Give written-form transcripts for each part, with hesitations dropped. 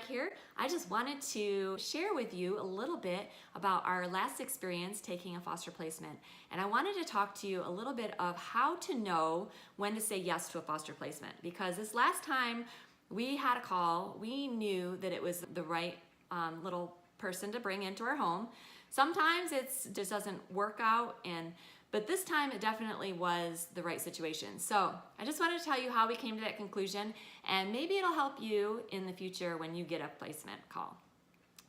here. I just wanted to share with you a little bit about our last experience taking a foster placement. And I wanted to talk to you a little bit of how to know when to say yes to a foster placement. Because this last time we had a call, we knew that it was the right little person to bring into our home. Sometimes it just doesn't work out, but this time it definitely was the right situation. So I just wanted to tell you how we came to that conclusion, and maybe it'll help you in the future when you get a placement call.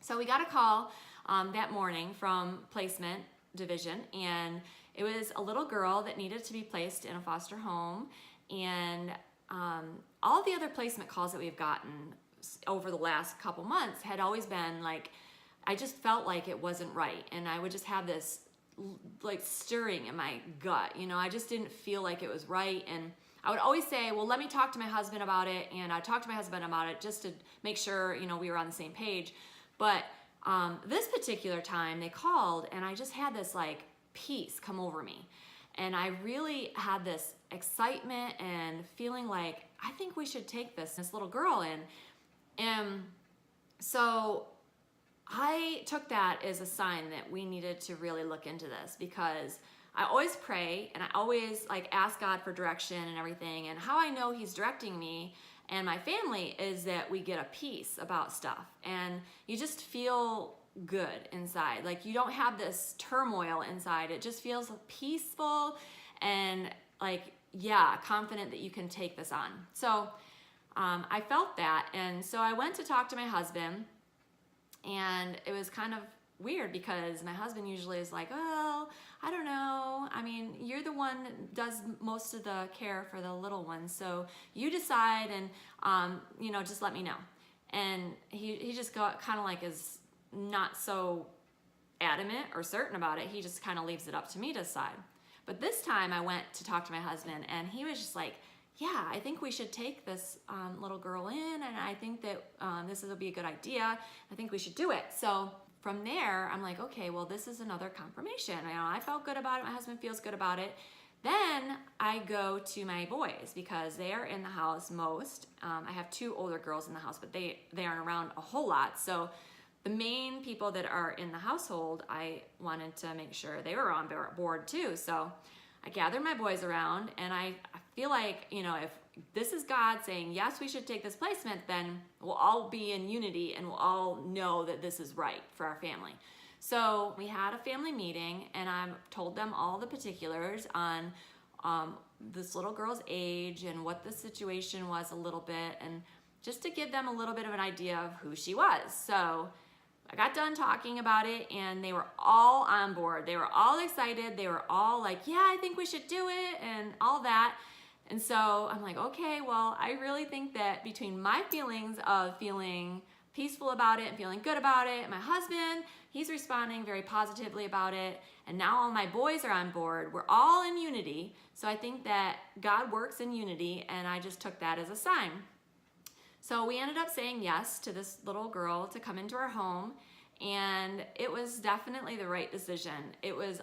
So we got a call that morning from placement division, and it was a little girl that needed to be placed in a foster home. And all the other placement calls that we've gotten over the last couple months had always been like, I just felt like it wasn't right, and I would just have this like stirring in my gut, you know. I just didn't feel like it was right, and I would always say, well, let me talk to my husband about it, and I'd talk to my husband about it just to make sure, you know, we were on the same page. But this particular time they called, and I just had this like peace come over me, and I really had this excitement and feeling like I think we should take this little girl in. And so I took that as a sign that we needed to really look into this, because I always pray and I always like ask God for direction and everything. And how I know He's directing me and my family is that we get a peace about stuff, and you just feel good inside. Like you don't have this turmoil inside. It just feels peaceful and like, yeah, confident that you can take this on. So I felt that, and so I went to talk to my husband. And it was kind of weird because my husband usually is like, oh, I don't know. I mean, you're the one that does most of the care for the little ones, so you decide, and you know, just let me know. And he just got kind of like is not so adamant or certain about it. He just kind of leaves it up to me to decide. But this time I went to talk to my husband, and he was just like, yeah, I think we should take this little girl in, and I think that this will be a good idea. I think we should do it. So from there, I'm like, okay, well, this is another confirmation. You know, I felt good about it. My husband feels good about it. Then I go to my boys because they are in the house most. I have two older girls in the house, but they aren't around a whole lot. So the main people that are in the household, I wanted to make sure they were on board too. So I gathered my boys around, and I feel like, you know, if this is God saying, yes, we should take this placement, then we'll all be in unity and we'll all know that this is right for our family. So we had a family meeting, and I told them all the particulars on this little girl's age and what the situation was a little bit, and just to give them a little bit of an idea of who she was. So I got done talking about it, and they were all on board. They were all excited. They were all like, yeah, I think we should do it and all that. And so I'm like, okay, well, I really think that between my feelings of feeling peaceful about it and feeling good about it, my husband, he's responding very positively about it, and now all my boys are on board. We're all in unity. So I think that God works in unity, and I just took that as a sign. So we ended up saying yes to this little girl to come into our home, and it was definitely the right decision. It was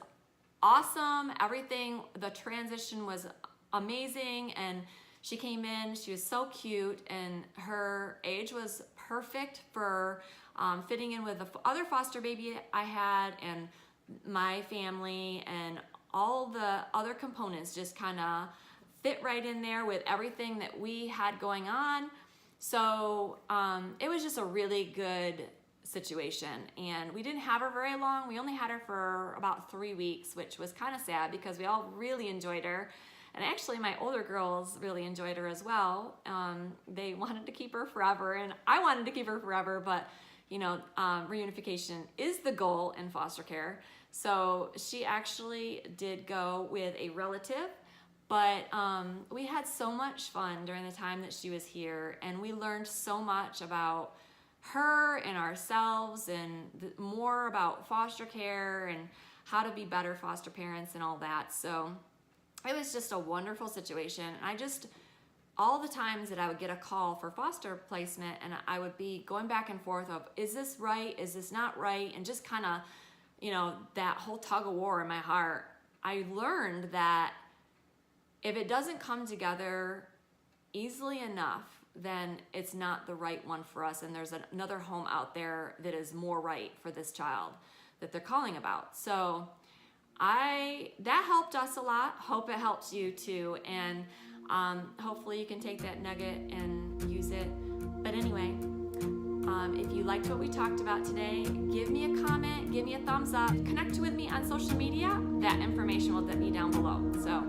awesome. Everything, the transition was amazing, and she came in, she was so cute, and her age was perfect for fitting in with the other foster baby I had and my family, and all the other components just kind of fit right in there with everything that we had going on. So it was just a really good situation, and we didn't have her very long. We only had her for about 3 weeks, which was kind of sad because we all really enjoyed her. And actually my older girls really enjoyed her as well. They wanted to keep her forever, and I wanted to keep her forever, but you know, reunification is the goal in foster care. So she actually did go with a relative. But we had so much fun during the time that she was here, and we learned so much about her and ourselves, and more about foster care and how to be better foster parents and all that. So it was just a wonderful situation. And I just, all the times that I would get a call for foster placement, and I would be going back and forth of, is this right? Is this not right? And just kind of, you know, that whole tug of war in my heart. I learned that if it doesn't come together easily enough then it's not the right one for us, and there's another home out there that is more right for this child that they're calling about. So that helped us a lot. Hope it helps you too, and hopefully you can take that nugget and use it. But anyway, if you liked what we talked about today, give me a comment, give me a thumbs up, connect with me on social media. That information will be down below. So